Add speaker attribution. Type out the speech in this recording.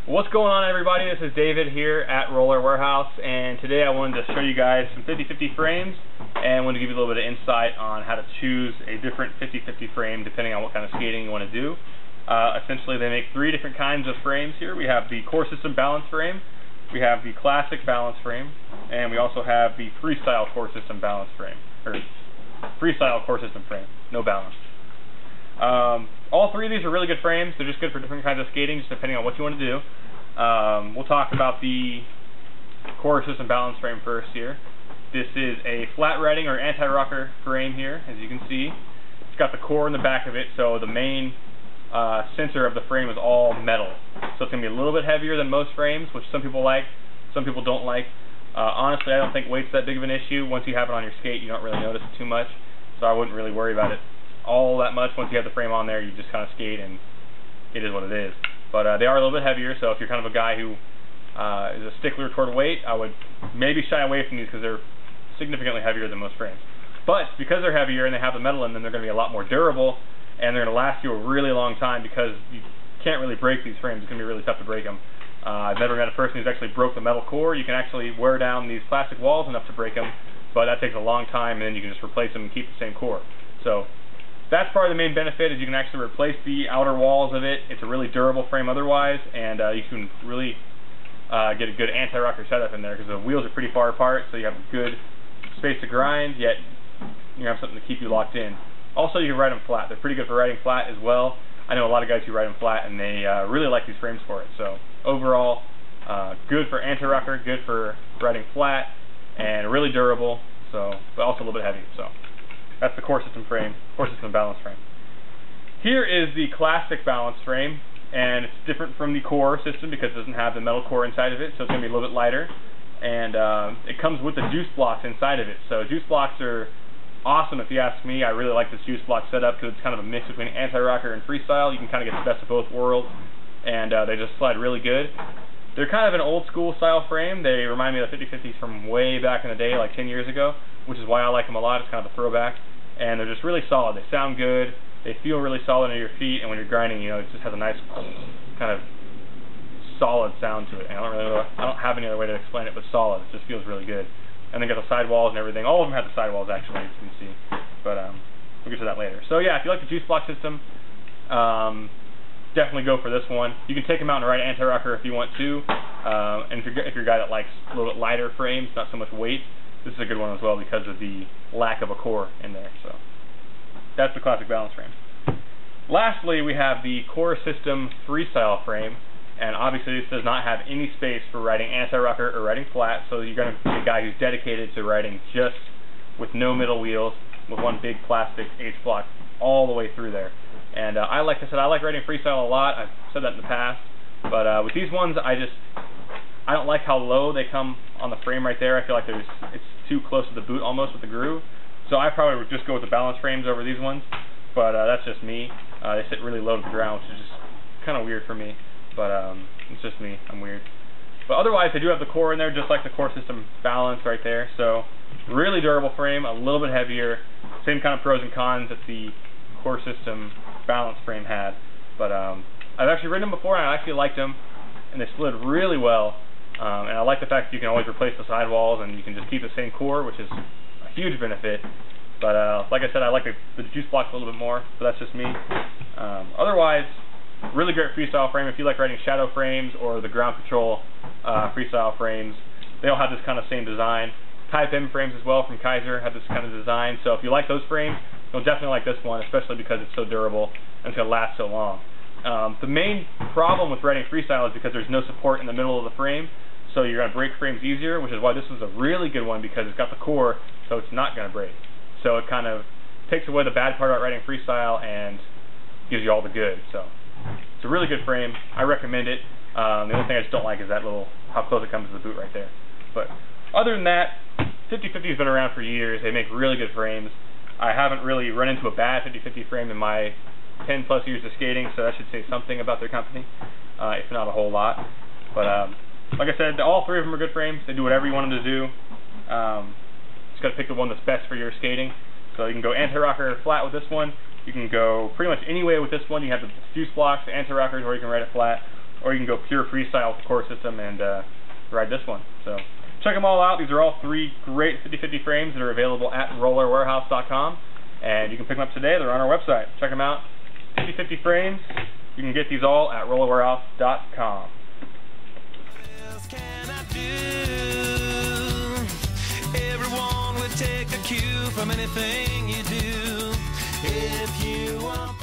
Speaker 1: What's going on, everybody? This is David here at Roller Warehouse, and today I wanted to show you guys some 50/50 frames and wanted to give you a little bit of insight on how to choose a different 50/50 frame depending on what kind of skating you want to do. Essentially, they make three different kinds of frames here. We have the core system balance frame, we have the classic balance frame, and we also have the freestyle core system balance frame, or freestyle core system frame, no balance. All three of these are really good frames. They're just good for different kinds of skating, just depending on what you want to do. We'll talk about the core system balance frame first here. This is a flat riding or anti-rocker frame here, as you can see. It's got the core in the back of it, so the main center of the frame is all metal. So it's going to be a little bit heavier than most frames, which some people like, some people don't like. Honestly, I don't think weight's that big of an issue. Once you have it on your skate, you don't really notice it too much, so I wouldn't really worry about it all that much. Once you have the frame on there, you just kind of skate and it is what it is. But they are a little bit heavier, so if you're kind of a guy who is a stickler toward weight, I would maybe shy away from these because they're significantly heavier than most frames. But because they're heavier and they have the metal in them, they're going to be a lot more durable and they're going to last you a really long time because you can't really break these frames. It's going to be really tough to break them. I've never met a person who's actually broke the metal core. You can actually wear down these plastic walls enough to break them, but that takes a long time, and then you can just replace them and keep the same core. So that's probably the main benefit, is you can actually replace the outer walls of it. It's a really durable frame otherwise, and you can really get a good anti-rocker setup in there because the wheels are pretty far apart, so you have a good space to grind, yet you have something to keep you locked in. Also, you can ride them flat. They're pretty good for riding flat as well. I know a lot of guys who ride them flat, and they really like these frames for it. So overall, good for anti-rocker, good for riding flat, and really durable, so, but also a little bit heavy. So that's the core system frame, core system balance frame. Here is the classic balance frame, and it's different from the core system because it doesn't have the metal core inside of it, so it's going to be a little bit lighter. And it comes with the juice blocks inside of it. So juice blocks are awesome if you ask me. I really like this juice block setup because it's kind of a mix between anti-rocker and freestyle. You can kind of get the best of both worlds, and they just slide really good. They're kind of an old school style frame. They remind me of the 50/50s from way back in the day, like 10 years ago, which is why I like them a lot. It's kind of a throwback, and they're just really solid. They sound good. They feel really solid under your feet, and when you're grinding, you know, it just has a nice kind of solid sound to it. And I don't have any other way to explain it, but solid. It just feels really good. And they got the sidewalls and everything. All of them have the sidewalls, actually, as you can see. But we'll get to that later. So yeah, if you like the juice block system, definitely go for this one. You can take them out and ride anti-rocker if you want to. And if you're a guy that likes a little bit lighter frames, not so much weight, this is a good one as well because of the lack of a core in there. So that's the classic balance frame. Lastly, we have the core system freestyle frame, and obviously this does not have any space for riding anti-rocker or riding flat, so you're going to be a guy who's dedicated to riding just with no middle wheels, with one big plastic H-block all the way through there. And like I said, I like riding freestyle a lot. I've said that in the past, but with these ones, I don't like how low they come on the frame right there. I feel like it's too close to the boot almost with the groove. So I probably would just go with the balance frames over these ones, but that's just me. They sit really low to the ground, which is just kind of weird for me, but it's just me. I'm weird. But otherwise, they do have the core in there, just like the core system balance right there. So really durable frame, a little bit heavier, same kind of pros and cons that the core system balance frame had. But I've actually ridden them before, and I actually liked them, and they slid really well. And I like the fact that you can always replace the sidewalls, and you can just keep the same core, which is a huge benefit. But like I said, I like the juice blocks a little bit more, but that's just me. Otherwise, really great freestyle frame. If you like riding shadow frames or the ground control freestyle frames, they all have this kind of same design. Type M frames as well from Kaiser have this kind of design. So if you like those frames, you'll definitely like this one, especially because it's so durable and it's going to last so long. The main problem with riding freestyle is because there's no support in the middle of the frame, so you're going to break frames easier, which is why this is a really good one because it's got the core, so it's not going to break. So it kind of takes away the bad part about riding freestyle and gives you all the good. So it's a really good frame. I recommend it. The only thing I just don't like is that little, how close it comes to the boot right there. But other than that, 50/50 has been around for years. They make really good frames. I haven't really run into a bad 50/50 frame in my 10 plus years of skating, so that should say something about their company, if not a whole lot. But like I said, all three of them are good frames. They do whatever you want them to do. Just got to pick the one that's best for your skating. So you can go anti-rocker or flat with this one. You can go pretty much any way with this one. You have the juice blocks, the anti-rockers, or you can ride it flat. or you can go pure freestyle core system and ride this one. So check them all out. These are all 3 great 50/50 frames that are available at rollerwarehouse.com, and you can pick them up today. They're on our website. Check them out. 50/50 frames. You can get these all at rollerwarehouse.com.
Speaker 2: Everyone would take a cue from anything you do if you want